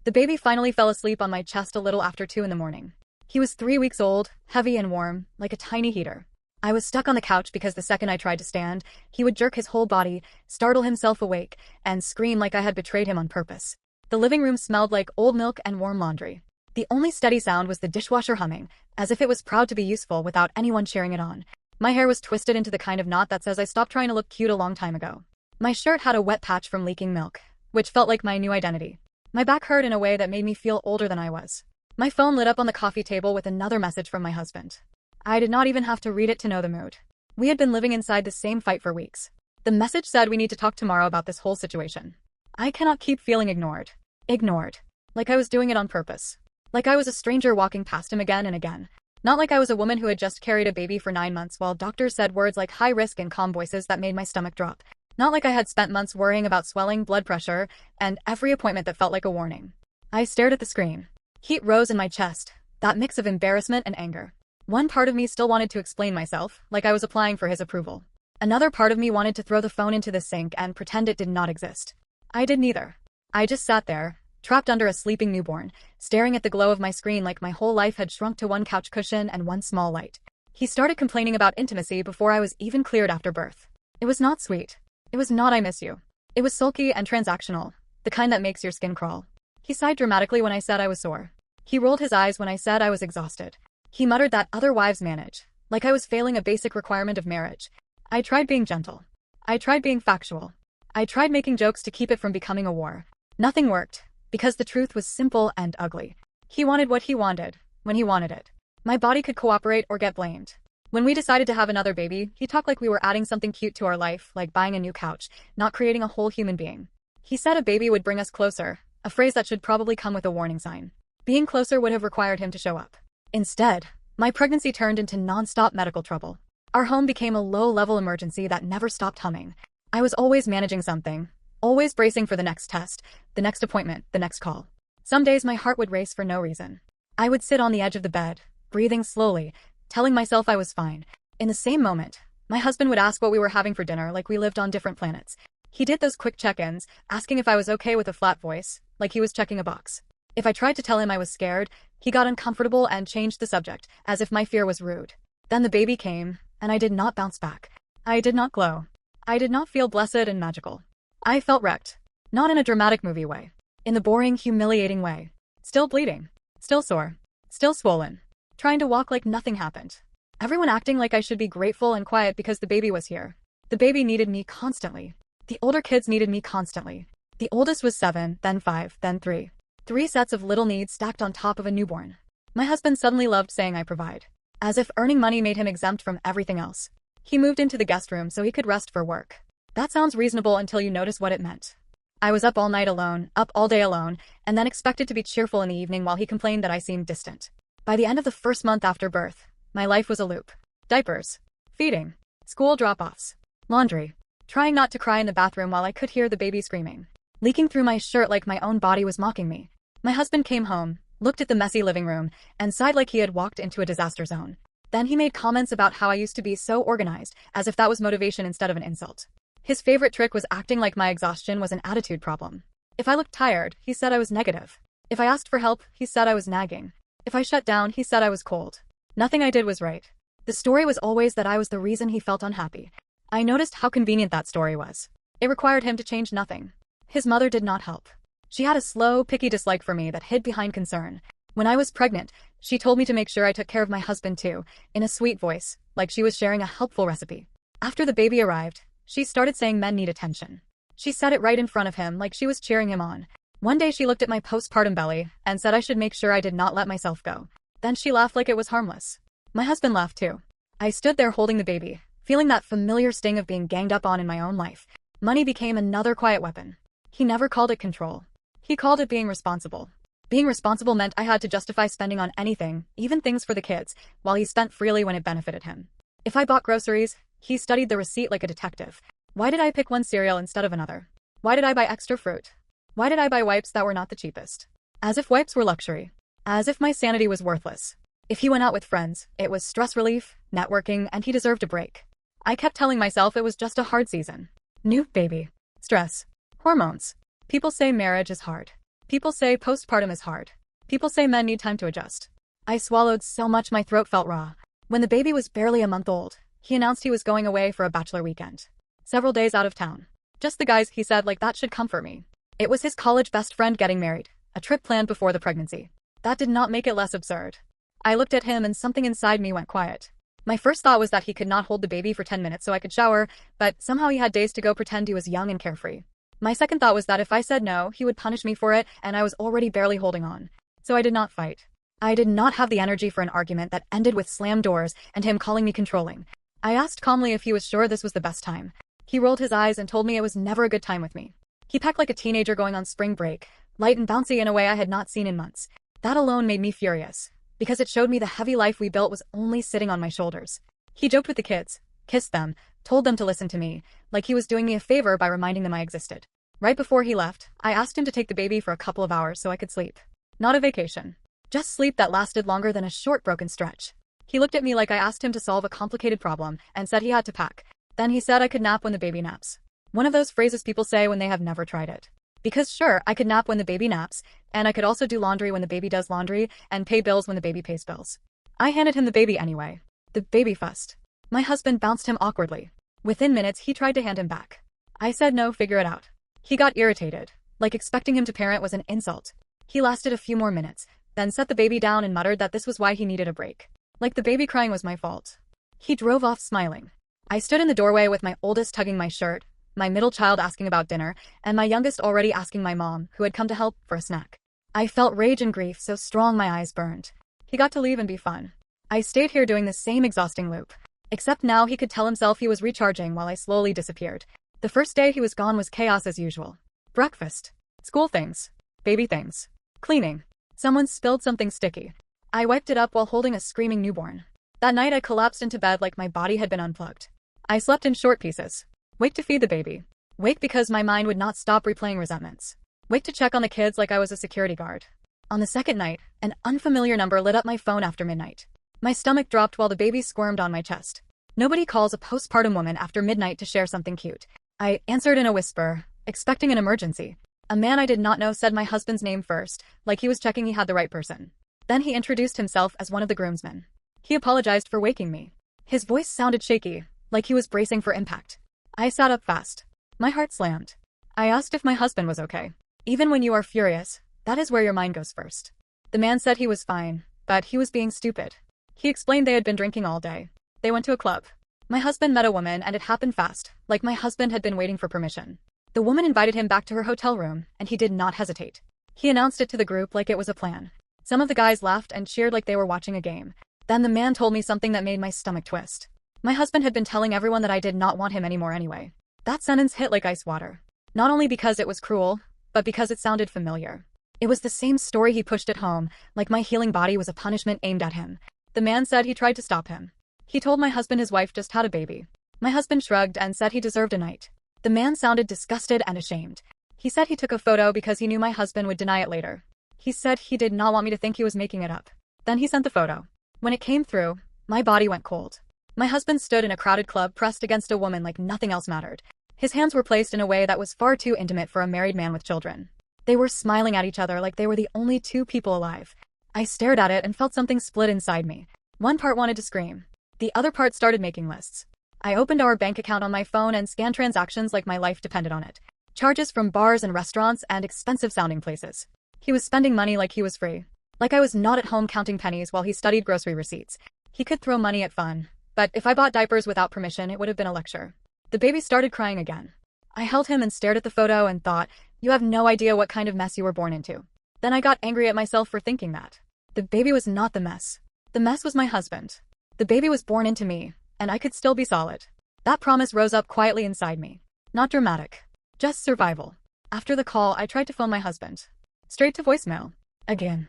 The baby finally fell asleep on my chest a little after 2 in the morning. He was 3 weeks old, heavy and warm, like a tiny heater. I was stuck on the couch because the second I tried to stand, he would jerk his whole body, startle himself awake, and scream like I had betrayed him on purpose. The living room smelled like old milk and warm laundry. The only steady sound was the dishwasher humming, as if it was proud to be useful without anyone cheering it on. My hair was twisted into the kind of knot that says I stopped trying to look cute a long time ago. My shirt had a wet patch from leaking milk, which felt like my new identity. My back hurt in a way that made me feel older than I was. My phone lit up on the coffee table with another message from my husband. I did not even have to read it to know the mood. We had been living inside the same fight for weeks. The message said we need to talk tomorrow about this whole situation. I cannot keep feeling ignored. Ignored. Like I was doing it on purpose. Like I was a stranger walking past him again and again. Not like I was a woman who had just carried a baby for 9 months while doctors said words like high risk in calm voices that made my stomach drop. Not like I had spent months worrying about swelling, blood pressure, and every appointment that felt like a warning. I stared at the screen. Heat rose in my chest, that mix of embarrassment and anger. One part of me still wanted to explain myself, like I was applying for his approval. Another part of me wanted to throw the phone into the sink and pretend it did not exist. I did neither. I just sat there, trapped under a sleeping newborn, staring at the glow of my screen like my whole life had shrunk to one couch cushion and one small light. He started complaining about intimacy before I was even cleared after birth. It was not sweet. It was not I miss you. It was sulky and transactional, the kind that makes your skin crawl. He sighed dramatically when I said I was sore. He rolled his eyes when I said I was exhausted. He muttered that other wives manage, like I was failing a basic requirement of marriage. I tried being gentle. I tried being factual. I tried making jokes to keep it from becoming a war. Nothing worked, because the truth was simple and ugly. He wanted what he wanted, when he wanted it. My body could cooperate or get blamed. When we decided to have another baby, he talked like we were adding something cute to our life, like buying a new couch, not creating a whole human being. He said a baby would bring us closer, a phrase that should probably come with a warning sign. Being closer would have required him to show up. Instead, my pregnancy turned into non-stop medical trouble. Our home became a low-level emergency that never stopped humming. I was always managing something, always bracing for the next test, the next appointment, the next call. Some days my heart would race for no reason. I would sit on the edge of the bed, breathing slowly, telling myself I was fine. In the same moment, my husband would ask what we were having for dinner like we lived on different planets. He did those quick check-ins, asking if I was okay with a flat voice, like he was checking a box. If I tried to tell him I was scared, he got uncomfortable and changed the subject, as if my fear was rude. Then the baby came, and I did not bounce back. I did not glow. I did not feel blessed and magical. I felt wrecked. Not in a dramatic movie way. In the boring, humiliating way. Still bleeding. Still sore. Still swollen. Trying to walk like nothing happened. Everyone acting like I should be grateful and quiet because the baby was here. The baby needed me constantly. The older kids needed me constantly. The oldest was 7, then 5, then 3. 3 sets of little needs stacked on top of a newborn. My husband suddenly loved saying I provide. As if earning money made him exempt from everything else. He moved into the guest room so he could rest for work. That sounds reasonable until you notice what it meant. I was up all night alone, up all day alone, and then expected to be cheerful in the evening while he complained that I seemed distant. By the end of the first month after birth, my life was a loop. Diapers. Feeding. School drop-offs. Laundry. Trying not to cry in the bathroom while I could hear the baby screaming. Leaking through my shirt like my own body was mocking me. My husband came home, looked at the messy living room, and sighed like he had walked into a disaster zone. Then he made comments about how I used to be so organized, as if that was motivation instead of an insult. His favorite trick was acting like my exhaustion was an attitude problem. If I looked tired, he said I was negative. If I asked for help, he said I was nagging. If I shut down, he said I was cold. Nothing I did was right. The story was always that I was the reason he felt unhappy. I noticed how convenient that story was. It required him to change nothing. His mother did not help. She had a slow, picky dislike for me that hid behind concern. When I was pregnant, she told me to make sure I took care of my husband too, in a sweet voice, like she was sharing a helpful recipe. After the baby arrived, she started saying men need attention. She said it right in front of him like she was cheering him on. One day she looked at my postpartum belly and said I should make sure I did not let myself go. Then she laughed like it was harmless. My husband laughed too. I stood there holding the baby, feeling that familiar sting of being ganged up on in my own life. Money became another quiet weapon. He never called it control. He called it being responsible. Being responsible meant I had to justify spending on anything, even things for the kids, while he spent freely when it benefited him. If I bought groceries, he studied the receipt like a detective. Why did I pick one cereal instead of another? Why did I buy extra fruit? Why did I buy wipes that were not the cheapest? As if wipes were luxury. As if my sanity was worthless. If he went out with friends, it was stress relief, networking, and he deserved a break. I kept telling myself it was just a hard season. New baby. Stress. Hormones. People say marriage is hard. People say postpartum is hard. People say men need time to adjust. I swallowed so much my throat felt raw. When the baby was barely a month old, he announced he was going away for a bachelor weekend. Several days out of town. Just the guys, he said, like that should comfort me. It was his college best friend getting married, a trip planned before the pregnancy. That did not make it less absurd. I looked at him and something inside me went quiet. My first thought was that he could not hold the baby for 10 minutes so I could shower, but somehow he had days to go pretend he was young and carefree. My second thought was that if I said no, he would punish me for it, and I was already barely holding on. So I did not fight. I did not have the energy for an argument that ended with slammed doors and him calling me controlling. I asked calmly if he was sure this was the best time. He rolled his eyes and told me it was never a good time with me. He packed like a teenager going on spring break, light and bouncy in a way I had not seen in months. That alone made me furious, because it showed me the heavy life we built was only sitting on my shoulders. He joked with the kids, kissed them, told them to listen to me, like he was doing me a favor by reminding them I existed. Right before he left, I asked him to take the baby for a couple of hours so I could sleep. Not a vacation. Just sleep that lasted longer than a short broken stretch. He looked at me like I asked him to solve a complicated problem and said he had to pack. Then he said I could nap when the baby naps. One of those phrases people say when they have never tried it. Because sure, I could nap when the baby naps, and I could also do laundry when the baby does laundry, and pay bills when the baby pays bills. I handed him the baby anyway. The baby fussed. My husband bounced him awkwardly. Within minutes, he tried to hand him back. I said no, figure it out. He got irritated, like expecting him to parent was an insult. He lasted a few more minutes, then set the baby down and muttered that this was why he needed a break. Like the baby crying was my fault. He drove off smiling. I stood in the doorway with my oldest tugging my shirt, my middle child asking about dinner, and my youngest already asking my mom, who had come to help, for a snack. I felt rage and grief so strong my eyes burned. He got to leave and be fun. I stayed here doing the same exhausting loop. Except now he could tell himself he was recharging while I slowly disappeared. The first day he was gone was chaos as usual. Breakfast. School things. Baby things. Cleaning. Someone spilled something sticky. I wiped it up while holding a screaming newborn. That night I collapsed into bed like my body had been unplugged. I slept in short pieces. Wake to feed the baby. Wake because my mind would not stop replaying resentments. Wake to check on the kids like I was a security guard. On the second night, an unfamiliar number lit up my phone after midnight. My stomach dropped while the baby squirmed on my chest. Nobody calls a postpartum woman after midnight to share something cute. I answered in a whisper, expecting an emergency. A man I did not know said my husband's name first, like he was checking he had the right person. Then he introduced himself as one of the groomsmen. He apologized for waking me. His voice sounded shaky, like he was bracing for impact. I sat up fast. My heart slammed. I asked if my husband was okay. Even when you are furious, that is where your mind goes first. The man said he was fine, but he was being stupid. He explained they had been drinking all day. They went to a club. My husband met a woman and it happened fast, like my husband had been waiting for permission. The woman invited him back to her hotel room, and he did not hesitate. He announced it to the group like it was a plan. Some of the guys laughed and cheered like they were watching a game. Then the man told me something that made my stomach twist. My husband had been telling everyone that I did not want him anymore anyway. That sentence hit like ice water. Not only because it was cruel, but because it sounded familiar. It was the same story he pushed it home, like my healing body was a punishment aimed at him. The man said he tried to stop him. He told my husband his wife just had a baby. My husband shrugged and said he deserved a night. The man sounded disgusted and ashamed. He said he took a photo because he knew my husband would deny it later. He said he did not want me to think he was making it up. Then he sent the photo. When it came through, my body went cold. My husband stood in a crowded club pressed against a woman like nothing else mattered. His hands were placed in a way that was far too intimate for a married man with children. They were smiling at each other like they were the only two people alive. I stared at it and felt something split inside me. One part wanted to scream. The other part started making lists. I opened our bank account on my phone and scanned transactions like my life depended on it. Charges from bars and restaurants and expensive-sounding places. He was spending money like he was free. Like I was not at home counting pennies while he studied grocery receipts. He could throw money at fun. But if I bought diapers without permission, it would have been a lecture. The baby started crying again. I held him and stared at the photo and thought, you have no idea what kind of mess you were born into. Then I got angry at myself for thinking that. The baby was not the mess. The mess was my husband. The baby was born into me, and I could still be solid. That promise rose up quietly inside me. Not dramatic. Just survival. After the call, I tried to phone my husband. Straight to voicemail. Again.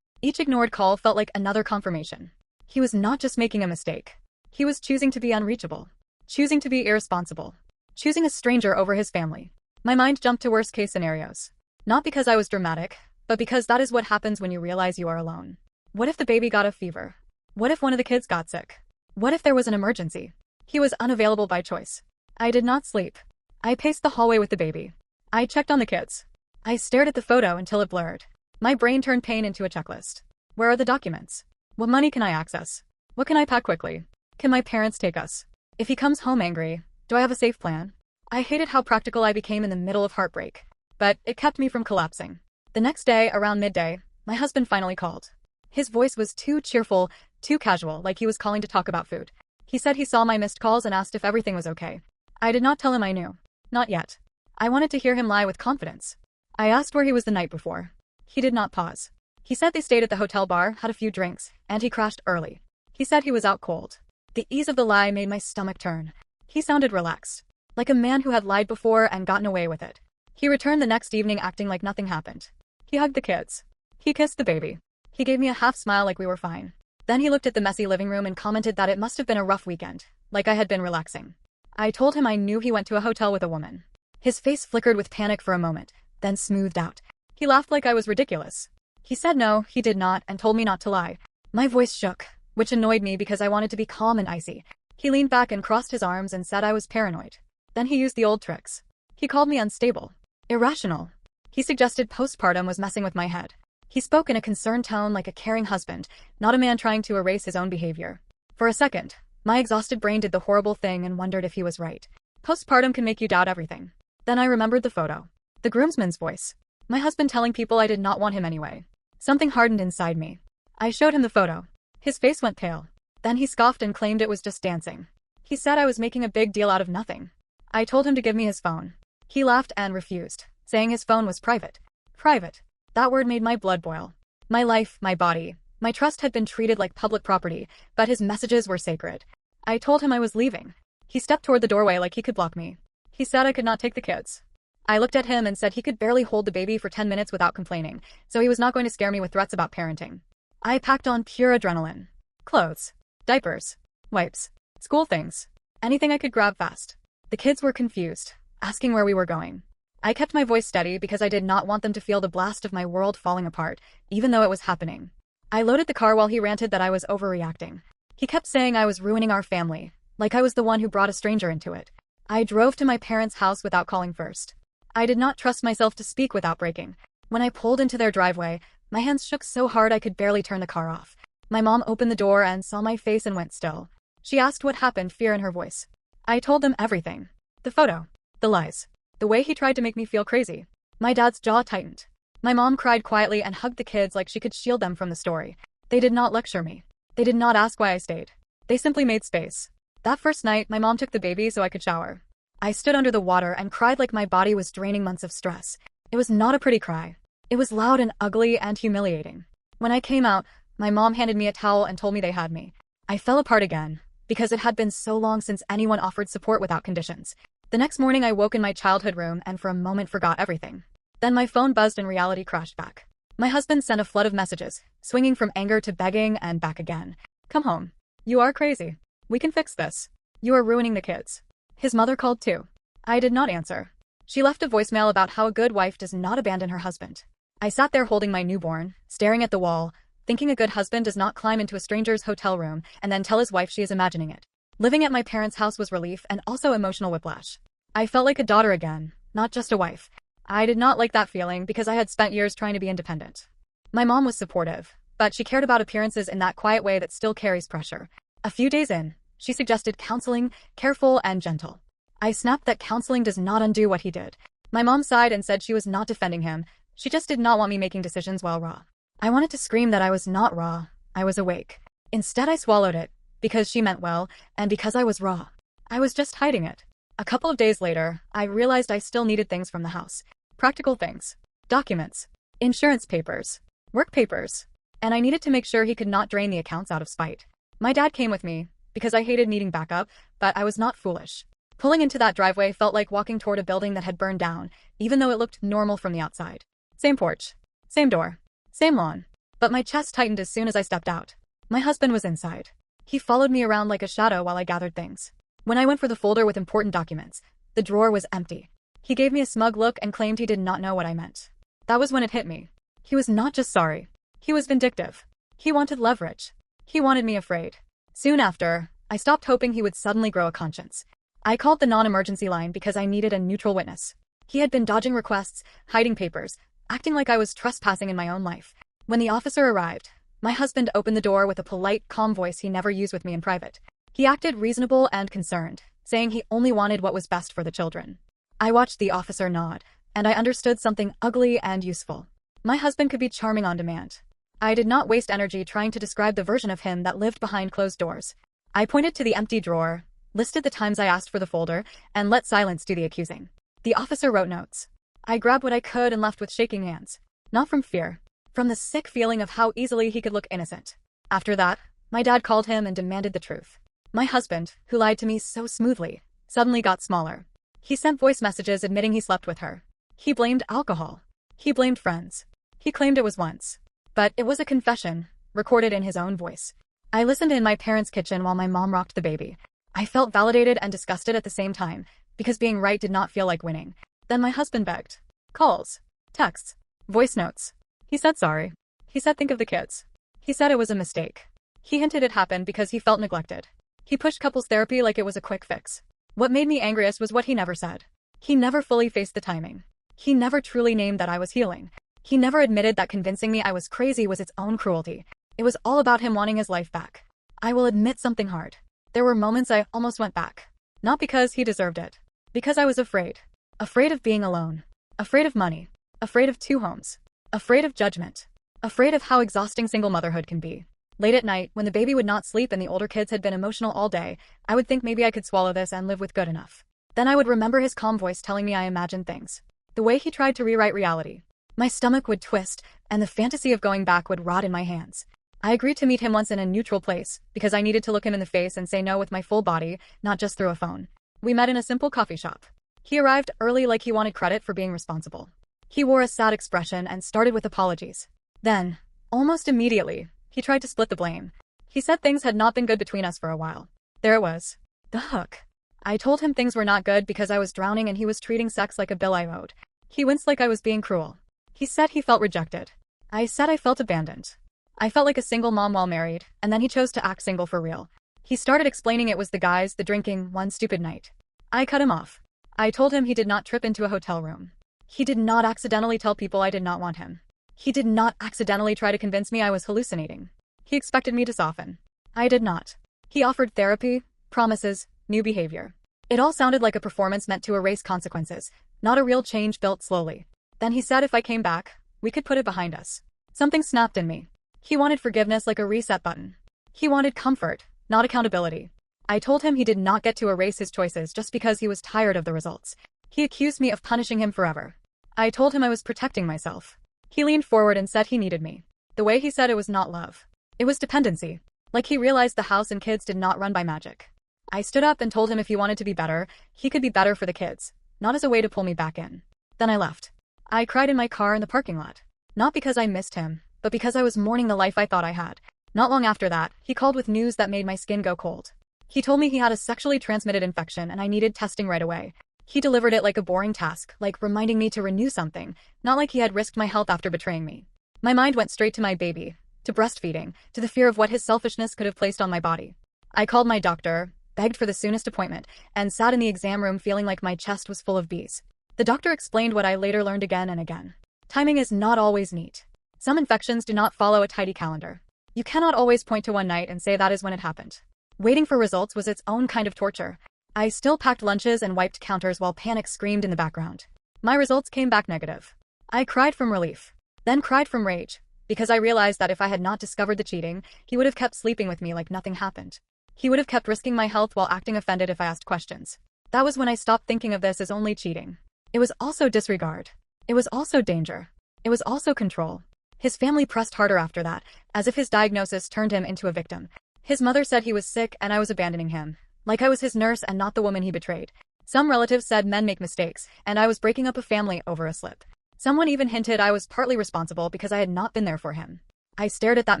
Each ignored call felt like another confirmation. He was not just making a mistake. He was choosing to be unreachable. Choosing to be irresponsible. Choosing a stranger over his family. My mind jumped to worst-case scenarios. Not because I was dramatic, but because that is what happens when you realize you are alone. What if the baby got a fever? What if one of the kids got sick? What if there was an emergency? He was unavailable by choice. I did not sleep. I paced the hallway with the baby. I checked on the kids. I stared at the photo until it blurred. My brain turned pain into a checklist. Where are the documents? What money can I access? What can I pack quickly? Can my parents take us? If he comes home angry, do I have a safe plan? I hated how practical I became in the middle of heartbreak, but it kept me from collapsing. The next day, around midday, my husband finally called. His voice was too cheerful, too casual, like he was calling to talk about food. He said he saw my missed calls and asked if everything was okay. I did not tell him I knew. Not yet. I wanted to hear him lie with confidence. I asked where he was the night before. He did not pause. He said they stayed at the hotel bar, had a few drinks, and he crashed early. He said he was out cold. The ease of the lie made my stomach turn. He sounded relaxed, like a man who had lied before and gotten away with it. He returned the next evening acting like nothing happened. He hugged the kids. He kissed the baby. He gave me a half smile like we were fine. Then he looked at the messy living room and commented that it must have been a rough weekend, like I had been relaxing. I told him I knew he went to a hotel with a woman. His face flickered with panic for a moment, then smoothed out. He laughed like I was ridiculous. He said no, he did not, and told me not to lie. My voice shook, which annoyed me because I wanted to be calm and icy. He leaned back and crossed his arms and said I was paranoid. Then he used the old tricks. He called me unstable, irrational. He suggested postpartum was messing with my head. He spoke in a concerned tone like a caring husband, not a man trying to erase his own behavior. For a second, my exhausted brain did the horrible thing and wondered if he was right. Postpartum can make you doubt everything. Then I remembered the photo. The groomsman's voice. My husband telling people I did not want him anyway. Something hardened inside me. I showed him the photo. His face went pale. Then he scoffed and claimed it was just dancing. He said I was making a big deal out of nothing. I told him to give me his phone. He laughed and refused, saying his phone was private. Private. That word made my blood boil. My life, my body, my trust had been treated like public property, but his messages were sacred. I told him I was leaving. He stepped toward the doorway like he could block me. He said I could not take the kids. I looked at him and said he could barely hold the baby for 10 minutes without complaining, so he was not going to scare me with threats about parenting. I packed on pure adrenaline. Clothes, diapers, wipes, school things, anything I could grab fast. The kids were confused, asking where we were going. I kept my voice steady because I did not want them to feel the blast of my world falling apart, even though it was happening. I loaded the car while he ranted that I was overreacting. He kept saying I was ruining our family, like I was the one who brought a stranger into it. I drove to my parents' house without calling first. I did not trust myself to speak without breaking. When I pulled into their driveway, my hands shook so hard I could barely turn the car off. My mom opened the door and saw my face and went still. She asked what happened, fear in her voice. I told them everything. The photo. The lies. The way he tried to make me feel crazy. My dad's jaw tightened. My mom cried quietly and hugged the kids like she could shield them from the story. They did not lecture me. They did not ask why I stayed. They simply made space. That first night, my mom took the baby so I could shower. I stood under the water and cried like my body was draining months of stress. It was not a pretty cry. It was loud and ugly and humiliating. When I came out, my mom handed me a towel and told me they had me. I fell apart again, because it had been so long since anyone offered support without conditions. The next morning I woke in my childhood room and for a moment forgot everything. Then my phone buzzed and reality crashed back. My husband sent a flood of messages, swinging from anger to begging and back again. Come home. You are crazy. We can fix this. You are ruining the kids. His mother called too. I did not answer. She left a voicemail about how a good wife does not abandon her husband. I sat there holding my newborn, staring at the wall, thinking a good husband does not climb into a stranger's hotel room and then tell his wife she is imagining it. Living at my parents' house was relief and also emotional whiplash. I felt like a daughter again, not just a wife. I did not like that feeling because I had spent years trying to be independent. My mom was supportive, but she cared about appearances in that quiet way that still carries pressure. A few days in, she suggested counseling, careful and gentle. I snapped that counseling does not undo what he did. My mom sighed and said she was not defending him. She just did not want me making decisions while raw. I wanted to scream that I was not raw. I was awake. Instead, I swallowed it, because she meant well, and because I was raw. I was just hiding it. A couple of days later, I realized I still needed things from the house. Practical things. Documents. Insurance papers. Work papers. And I needed to make sure he could not drain the accounts out of spite. My dad came with me, because I hated needing backup, but I was not foolish. Pulling into that driveway felt like walking toward a building that had burned down, even though it looked normal from the outside. Same porch. Same door. Same lawn. But my chest tightened as soon as I stepped out. My husband was inside. He followed me around like a shadow while I gathered things. When I went for the folder with important documents, the drawer was empty. He gave me a smug look and claimed he did not know what I meant. That was when it hit me. He was not just sorry. He was vindictive. He wanted leverage. He wanted me afraid. Soon after, I stopped hoping he would suddenly grow a conscience. I called the non-emergency line because I needed a neutral witness. He had been dodging requests, hiding papers, acting like I was trespassing in my own life. When the officer arrived, my husband opened the door with a polite, calm voice he never used with me in private. He acted reasonable and concerned, saying he only wanted what was best for the children. I watched the officer nod, and I understood something ugly and useful. My husband could be charming on demand. I did not waste energy trying to describe the version of him that lived behind closed doors. I pointed to the empty drawer, listed the times I asked for the folder, and let silence do the accusing. The officer wrote notes. I grabbed what I could and left with shaking hands. Not from fear, from the sick feeling of how easily he could look innocent. After that, my dad called him and demanded the truth. My husband, who lied to me so smoothly, suddenly got smaller. He sent voice messages admitting he slept with her. He blamed alcohol. He blamed friends. He claimed it was once. But it was a confession, recorded in his own voice. I listened in my parents' kitchen while my mom rocked the baby. I felt validated and disgusted at the same time, because being right did not feel like winning. Then my husband begged. Calls. Texts. Voice notes. He said sorry. He said think of the kids. He said it was a mistake. He hinted it happened because he felt neglected. He pushed couples therapy like it was a quick fix. What made me angriest was what he never said. He never fully faced the timing. He never truly named that I was healing. He never admitted that convincing me I was crazy was its own cruelty. It was all about him wanting his life back. I will admit something hard. There were moments I almost went back. Not because he deserved it. Because I was afraid. Afraid of being alone. Afraid of money. Afraid of 2 homes. Afraid of judgment. Afraid of how exhausting single motherhood can be. Late at night, when the baby would not sleep and the older kids had been emotional all day, I would think maybe I could swallow this and live with good enough. Then I would remember his calm voice telling me I imagined things. The way he tried to rewrite reality. My stomach would twist, and the fantasy of going back would rot in my hands. I agreed to meet him once in a neutral place, because I needed to look him in the face and say no with my full body, not just through a phone. We met in a simple coffee shop. He arrived early like he wanted credit for being responsible. He wore a sad expression and started with apologies. Then, almost immediately, he tried to split the blame. He said things had not been good between us for a while. There it was. The hook. I told him things were not good because I was drowning and he was treating sex like a bill I owed. He winced like I was being cruel. He said he felt rejected. I said I felt abandoned. I felt like a single mom while married, and then he chose to act single for real. He started explaining it was the guys, the drinking, one stupid night. I cut him off. I told him he did not trip into a hotel room. He did not accidentally tell people I did not want him. He did not accidentally try to convince me I was hallucinating. He expected me to soften. I did not. He offered therapy, promises, new behavior. It all sounded like a performance meant to erase consequences, not a real change built slowly. Then he said if I came back, we could put it behind us. Something snapped in me. He wanted forgiveness like a reset button. He wanted comfort, not accountability. I told him he did not get to erase his choices just because he was tired of the results. He accused me of punishing him forever. I told him I was protecting myself. He leaned forward and said he needed me. The way he said it was not love. It was dependency. Like he realized the house and kids did not run by magic. I stood up and told him if he wanted to be better, he could be better for the kids, not as a way to pull me back in. Then I left. I cried in my car in the parking lot. Not because I missed him, but because I was mourning the life I thought I had. Not long after that, he called with news that made my skin go cold. He told me he had a sexually transmitted infection and I needed testing right away. He delivered it like a boring task, like reminding me to renew something, not like he had risked my health after betraying me. My mind went straight to my baby, to breastfeeding, to the fear of what his selfishness could have placed on my body. I called my doctor, begged for the soonest appointment, and sat in the exam room feeling like my chest was full of bees. The doctor explained what I later learned again and again. Timing is not always neat. Some infections do not follow a tidy calendar. You cannot always point to one night and say that is when it happened. Waiting for results was its own kind of torture. I still packed lunches and wiped counters while panic screamed in the background. My results came back negative. I cried from relief, then cried from rage, because I realized that if I had not discovered the cheating, he would have kept sleeping with me like nothing happened. He would have kept risking my health while acting offended if I asked questions. That was when I stopped thinking of this as only cheating. It was also disregard. It was also danger. It was also control. His family pressed harder after that, as if his diagnosis turned him into a victim. His mother said he was sick and I was abandoning him, like I was his nurse and not the woman he betrayed. Some relatives said men make mistakes, and I was breaking up a family over a slip. Someone even hinted I was partly responsible because I had not been there for him. I stared at that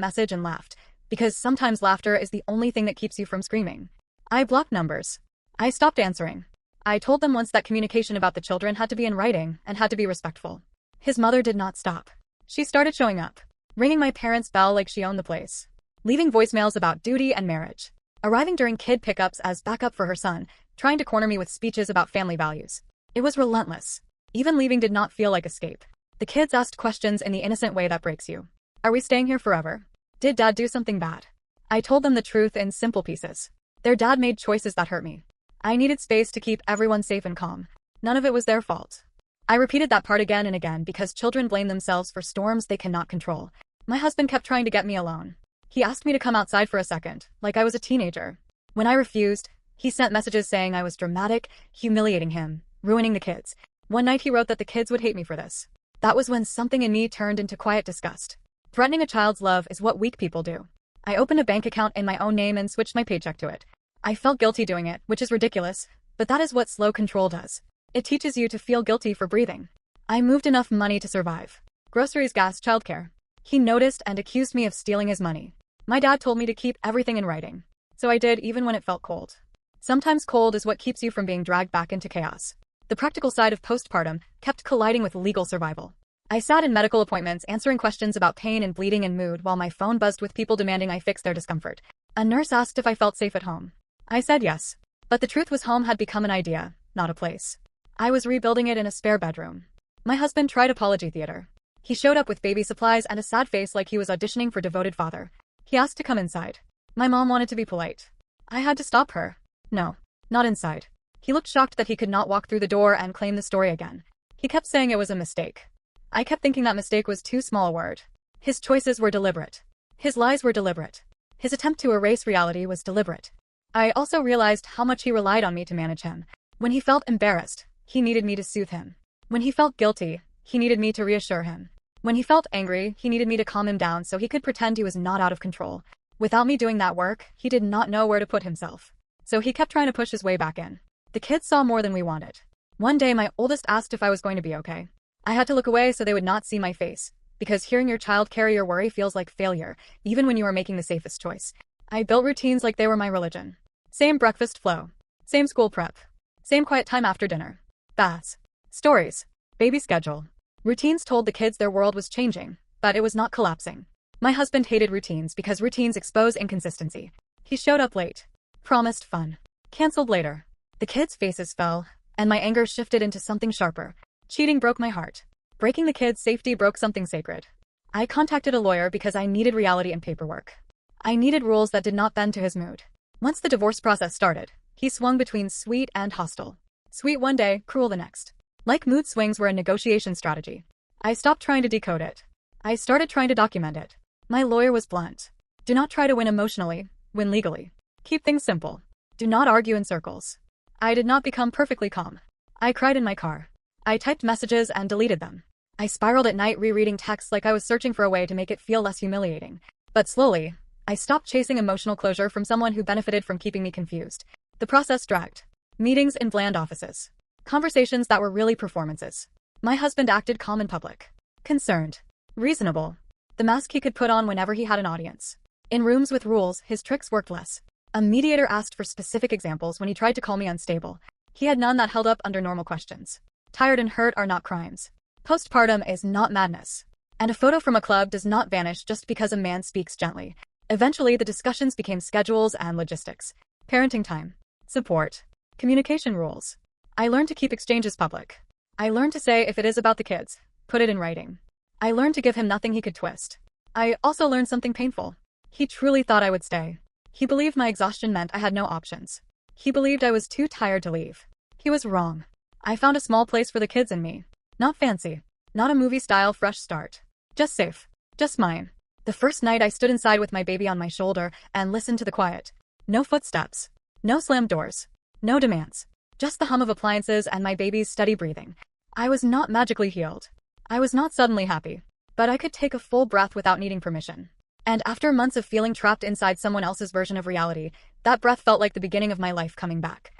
message and laughed, because sometimes laughter is the only thing that keeps you from screaming. I blocked numbers. I stopped answering. I told them once that communication about the children had to be in writing and had to be respectful. His mother did not stop. She started showing up, ringing my parents' bell like she owned the place, leaving voicemails about duty and marriage, arriving during kid pickups as backup for her son, trying to corner me with speeches about family values. It was relentless. Even leaving did not feel like escape. The kids asked questions in the innocent way that breaks you. Are we staying here forever? Did Dad do something bad? I told them the truth in simple pieces. Their dad made choices that hurt me. I needed space to keep everyone safe and calm. None of it was their fault. I repeated that part again and again because children blame themselves for storms they cannot control. My husband kept trying to get me alone. He asked me to come outside for a second, like I was a teenager. When I refused, he sent messages saying I was dramatic, humiliating him, ruining the kids. One night he wrote that the kids would hate me for this. That was when something in me turned into quiet disgust. Threatening a child's love is what weak people do. I opened a bank account in my own name and switched my paycheck to it. I felt guilty doing it, which is ridiculous, but that is what slow control does. It teaches you to feel guilty for breathing. I moved enough money to survive. Groceries, gas, childcare. He noticed and accused me of stealing his money. My dad told me to keep everything in writing. So I did, even when it felt cold. Sometimes cold is what keeps you from being dragged back into chaos. The practical side of postpartum kept colliding with legal survival. I sat in medical appointments answering questions about pain and bleeding and mood while my phone buzzed with people demanding I fix their discomfort. A nurse asked if I felt safe at home. I said yes. But the truth was home had become an idea, not a place. I was rebuilding it in a spare bedroom. My husband tried apology theater. He showed up with baby supplies and a sad face like he was auditioning for Devoted Father. He asked to come inside. My mom wanted to be polite. I had to stop her. No, not inside. He looked shocked that he could not walk through the door and claim the story again. He kept saying it was a mistake. I kept thinking that mistake was too small a word. His choices were deliberate. His lies were deliberate. His attempt to erase reality was deliberate. I also realized how much he relied on me to manage him. When he felt embarrassed, he needed me to soothe him. When he felt guilty, he needed me to reassure him. When he felt angry, he needed me to calm him down so he could pretend he was not out of control. Without me doing that work, he did not know where to put himself. So he kept trying to push his way back in. The kids saw more than we wanted. One day my oldest asked if I was going to be okay. I had to look away so they would not see my face, because hearing your child carry your worry feels like failure, even when you are making the safest choice. I built routines like they were my religion. Same breakfast flow. Same school prep. Same quiet time after dinner. Baths. Stories. Baby schedule. Routines told the kids their world was changing, but it was not collapsing. My husband hated routines because routines expose inconsistency. He showed up late. Promised fun. Cancelled later. The kids' faces fell, and my anger shifted into something sharper. Cheating broke my heart. Breaking the kids' safety broke something sacred. I contacted a lawyer because I needed reality and paperwork. I needed rules that did not bend to his mood. Once the divorce process started, he swung between sweet and hostile. Sweet one day, cruel the next. Like mood swings were a negotiation strategy. I stopped trying to decode it. I started trying to document it. My lawyer was blunt. Do not try to win emotionally, win legally. Keep things simple. Do not argue in circles. I did not become perfectly calm. I cried in my car. I typed messages and deleted them. I spiraled at night rereading texts like I was searching for a way to make it feel less humiliating. But slowly, I stopped chasing emotional closure from someone who benefited from keeping me confused. The process dragged. Meetings in bland offices. Conversations that were really performances. My husband acted calm in public. Concerned. Reasonable. The mask he could put on whenever he had an audience. In rooms with rules, his tricks worked less. A mediator asked for specific examples when he tried to call me unstable. He had none that held up under normal questions. Tired and hurt are not crimes. Postpartum is not madness. And a photo from a club does not vanish just because a man speaks gently. Eventually, the discussions became schedules and logistics. Parenting time. Support. Communication rules. I learned to keep exchanges public. I learned to say if it is about the kids, put it in writing. I learned to give him nothing he could twist. I also learned something painful. He truly thought I would stay. He believed my exhaustion meant I had no options. He believed I was too tired to leave. He was wrong. I found a small place for the kids and me. Not fancy. Not a movie-style fresh start. Just safe. Just mine. The first night I stood inside with my baby on my shoulder and listened to the quiet. No footsteps. No slammed doors. No demands. Just the hum of appliances and my baby's steady breathing. I was not magically healed. I was not suddenly happy. But I could take a full breath without needing permission. And after months of feeling trapped inside someone else's version of reality, that breath felt like the beginning of my life coming back.